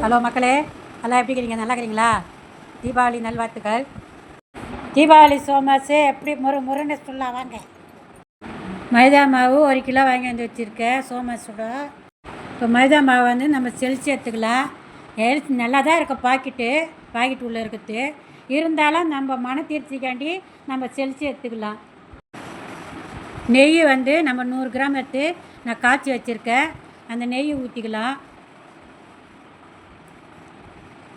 Hello மக்களே, எல்லாம் எப்படி இருக்கிறீங்க? நல்லா இருக்கிறீங்களா? தீபாவளி நல்வாழ்த்துக்கள். தீபாவளி சோமாஸு எப்படி முருன்னு சொல்லலாம் வாங்க. மைதா மாவு 1 கிலோ வாங்கி வந்து வச்சுருக்கேன் சோமாஸோட. இப்போ மைதா மாவு வந்து நம்ம செலிச்சு எடுத்துக்கலாம். நல்லா தான் இருக்கும் பாக்கெட்டு உள்ளே இருக்குது. இருந்தாலும் நம்ம மன தீர்ச்சிக்காண்டி நம்ம செலிச்சு எடுத்துக்கலாம். நெய் வந்து நம்ம 100 கிராம் எடுத்து நான் காய்ச்சி வச்சுருக்கேன். அந்த நெய் ஊற்றிக்கலாம்.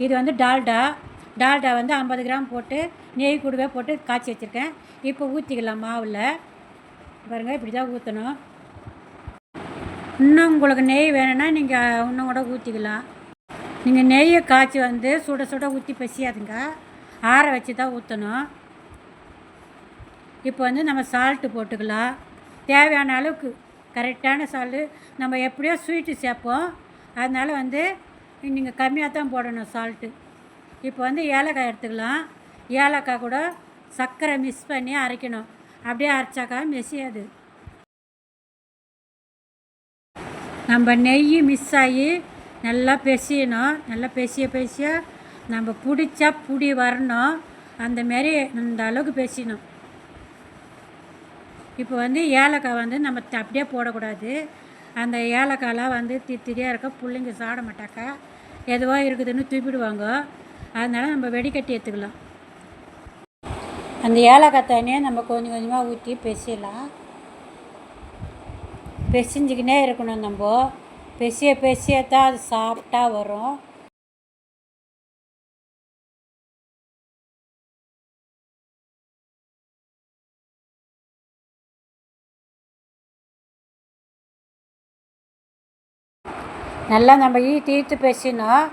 இது வந்து டால்டா வந்து 50 கிராம் போட்டு நெய் கூடவே போட்டு காய்ச்சி வச்சுருக்கேன். இப்போ ஊற்றிக்கலாம் மாவில். பாருங்கள், இப்படி தான் ஊற்றணும். இன்னும் உங்களுக்கு நெய் வேணும்னா நீங்கள் இன்னும் கூட ஊற்றிக்கலாம். நீங்கள் நெய்யை காய்ச்சி வந்து சுட சுட ஊற்றி பசியாதுங்க, ஆற வச்சு தான் ஊற்றணும். இப்போ வந்து நம்ம சால்ட்டு போட்டுக்கலாம். தேவையான அளவுக்கு கரெக்டான சால்ட்டு. நம்ம எப்படியோ ஸ்வீட்டு சேர்ப்போம், அதனால் வந்து நீங்கள் கம்மியாக தான் போடணும் சால்ட்டு. இப்போ வந்து ஏலக்காய் எடுத்துக்கலாம். ஏலக்காய் கூட சர்க்கரை மிக்ஸ் பண்ணி அரைக்கணும். அப்படியே அரைச்சாக்கா மெசியாது. நம்ம நெய் மிக்ஸ் ஆகி நல்லா பெசியணும். நல்லா பெசிய நம்ம பிடிச்சா புடி வரணும். அந்தமாரி இந்த அளவுக்கு பெசியணும். இப்போ வந்து ஏலக்காய் வந்து நம்ம அப்படியே போடக்கூடாது. அந்த ஏலக்காயெலாம் வந்து திரியாக இருக்க பிள்ளைங்க சாப்பிட மாட்டாக்கா, எதுவோ இருக்குதுன்னு தூப்பிடுவாங்க. அதனால் நம்ம வெடிக்கட்டி எடுத்துக்கலாம். அந்த ஏலக்காய் தண்ணியை நம்ம கொஞ்சம் கொஞ்சமாக ஊற்றி பெசியலாம். பெசிஞ்சிக்கினே இருக்கணும். நம்ம பெசிய தான் அது சாஃப்டாக வரும். நல்லா நம்ம ஈத்து பெசியணும்.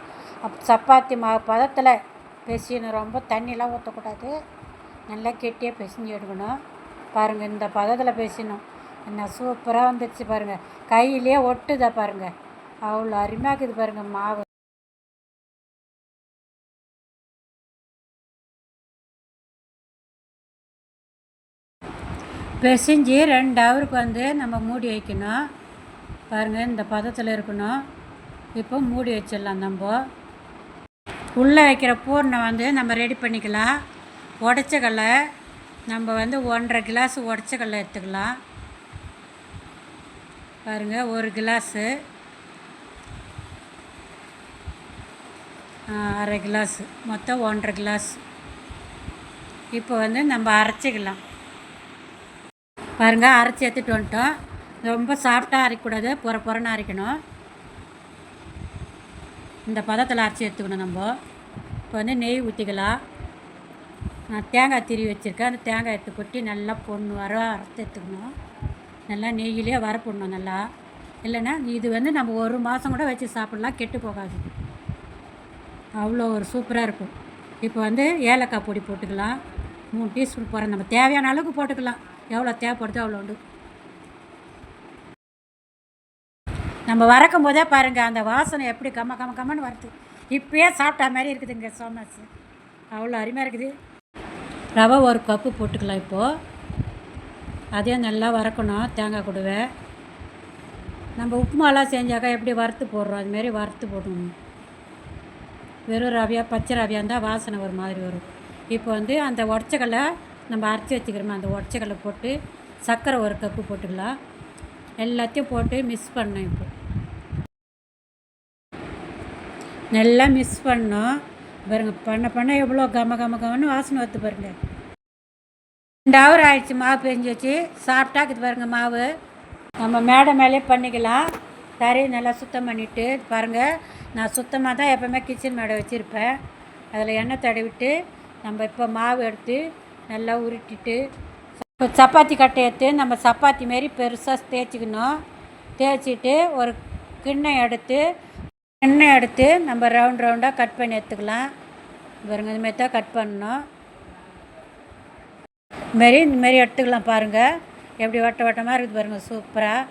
சப்பாத்தி மாவு பதத்தில் பெசியணும். ரொம்ப தண்ணியெலாம் ஊற்றக்கூடாது. நல்லா கெட்டியாக பெசிஞ்சு எடுக்கணும். பாருங்கள், இந்த பதத்தில் பெசியணும். என்ன சூப்பராக வந்துடுச்சு பாருங்கள். கையிலே ஒட்டுதா பாருங்கள், அவ்வளோ அருமையாக இருக்குது பாருங்கள் மாவு. பெசிஞ்சு 2 ஹவருக்கு வந்து நம்ம மூடி வைக்கணும். பாருங்கள், இந்த பதத்தில் இருக்கணும். இப்போ மூடி வச்சிடலாம். நம்ம உள்ளே வைக்கிற பூர்ணை வந்து நம்ம ரெடி பண்ணிக்கலாம். உடச்ச கடலை நம்ம வந்து 1.5 கிளாஸ் உடச்ச கடலை எடுத்துக்கலாம். பாருங்கள், 1 கிளாஸு, 1/2 கிளாஸு, மொத்தம் 1.5 கிளாஸ். இப்போ வந்து நம்ம அரைச்சிக்கலாம். பாருங்கள், அரைச்சி எடுத்துகிட்டு வந்துட்டோம். ரொம்ப சாஃப்டாக அரைக்கக்கூடாது, பொறன்னு அரைக்கணும். இந்த பதத்தில் அரைச்சி எடுத்துக்கணும். நம்ம இப்போ வந்து நெய் ஊற்றிக்கலாம். நான் தேங்காய் திருவி வச்சுருக்கேன். அந்த தேங்காய் எடுத்து கொட்டி நல்லா வர அரைச்சி எடுத்துக்கணும். நல்லா நெய்யிலே வரப்படணும் நல்லா. இல்லைன்னா இது வந்து நம்ம 1 மாதம் கூட வச்சு சாப்பிட்லாம், கெட்டு போகாது. அவ்வளோ ஒரு சூப்பராக இருக்கும். இப்போ வந்து ஏலக்காய் பொடி போட்டுக்கலாம். 3 டீஸ்பூன் போகிறோம். நம்ம தேவையான அளவுக்கு போட்டுக்கலாம். எவ்வளோ தேவைப்படுதோ அவ்வளோ உண்டு. நம்ம வறக்கும் போதே பாருங்கள், அந்த வாசனை எப்படி கம்மன்னு வருது. இப்போயே சாப்பிட்டா மாதிரி இருக்குதுங்க சோமாஸு. அவ்வளோ அருமையாக இருக்குது. ரவை 1 கப்பு போட்டுக்கலாம். இப்போது அதையும் நல்லா வறக்கணும். தேங்காய் கூடவே நம்ம உப்புமாலாம் செஞ்சாக்கா எப்படி வறுத்து போடுறோம், அதுமாரி வறுத்து போடணும். வெறும் ரவையாக பச்சை ரவையாக இருந்தால் வாசனை ஒரு மாதிரி வரும். இப்போ வந்து அந்த உடச்சக்கல்லை நம்ம அரைச்சி வச்சுக்கிறோமா, அந்த உடச்சக்கல்லை போட்டு சர்க்கரை 1 கப்பு போட்டுக்கலாம். எல்லாத்தையும் போட்டு மிக்ஸ் பண்ணணும். இப்போ நல்லா மிக்ஸ் பண்ணோம். பாருங்கள், பண்ண எவ்வளோ கமன்னு வாசனை வருது பாருங்கள். 2 ஹவர் ஆயிடுச்சு மாவு பெஞ்சு வச்சு. சாப்பிட்டாக்குது பாருங்கள் மாவு. நம்ம மேலே பண்ணிக்கலாம். தரையை நல்லா சுத்தம் பண்ணிவிட்டு பாருங்கள், நான் சுத்தமாக தான் எப்போவுமே கிச்சன் மேடை வச்சுருப்பேன். அதில் எண்ணெய் தடவிட்டு நம்ம இப்போ மாவு எடுத்து நல்லா உருட்டிட்டு, இப்போ சப்பாத்தி கட்டை எடுத்து நம்ம சப்பாத்தி மாரி பெருசாக தேய்ச்சிக்கணும். தேய்ச்சிட்டு ஒரு கிண்ணம் எடுத்து நம்ம ரவுண்டாக கட் பண்ணி எடுத்துக்கலாம். பாருங்கள், இதுமாரி தான் கட் பண்ணணும். இதுமாரி எடுத்துக்கலாம். பாருங்கள், எப்படி வட்டமாக இருக்குது பாருங்கள், சூப்பராக.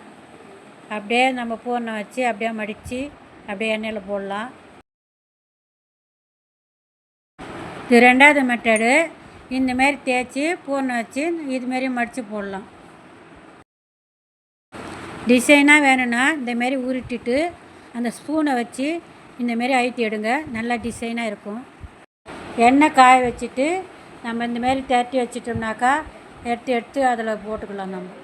அப்படியே நம்ம பூர்ணம் வச்சு அப்படியே மடித்து அப்படியே எண்ணெயில் போடலாம். இது 2வது மெத்தடு. இந்தமாரி தேய்ச்சி பூர்ணம் வச்சு இதுமாரி மடித்து போடலாம். டிசைனாக வேணும்னா இந்தமாரி உருட்டிட்டு அந்த ஸ்பூனை வச்சு இந்தமாரி அழுத்தி எடுங்க, நல்லா டிசைனாக இருக்கும். எண்ணெய் காய வச்சுட்டு நம்ம இந்தமாரி திரட்டி வச்சிட்டோம்னாக்கா எடுத்து அதில் போட்டுக்கலாம் நம்ம.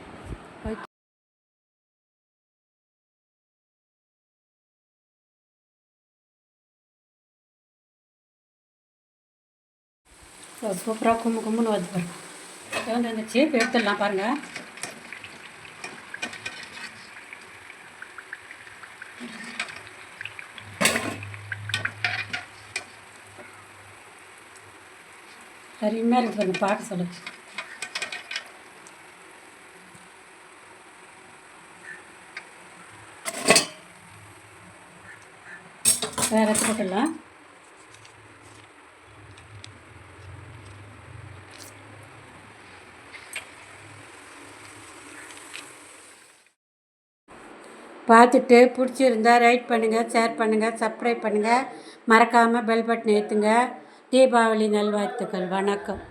சூப்பராக கும்முன்னு வந்து பாருங்கள். எவ்வளோ வந்துச்சு, இப்போ எடுத்துடலாம் பாருங்கள். அருமையாக இருக்குது பாருங்கள், பார்க்க சொல்லு. வேறு போட்டுடலாம். பார்த்துட்டு பிடிச்சிருந்தா லைக் பண்ணுங்கள், ஷேர் பண்ணுங்கள், சப்ஸ்கிரைப் பண்ணுங்கள். மறக்காமல் பெல் பட்டன் ஏற்றுங்க. தீபாவளி நல்வாழ்த்துக்கள். வணக்கம்.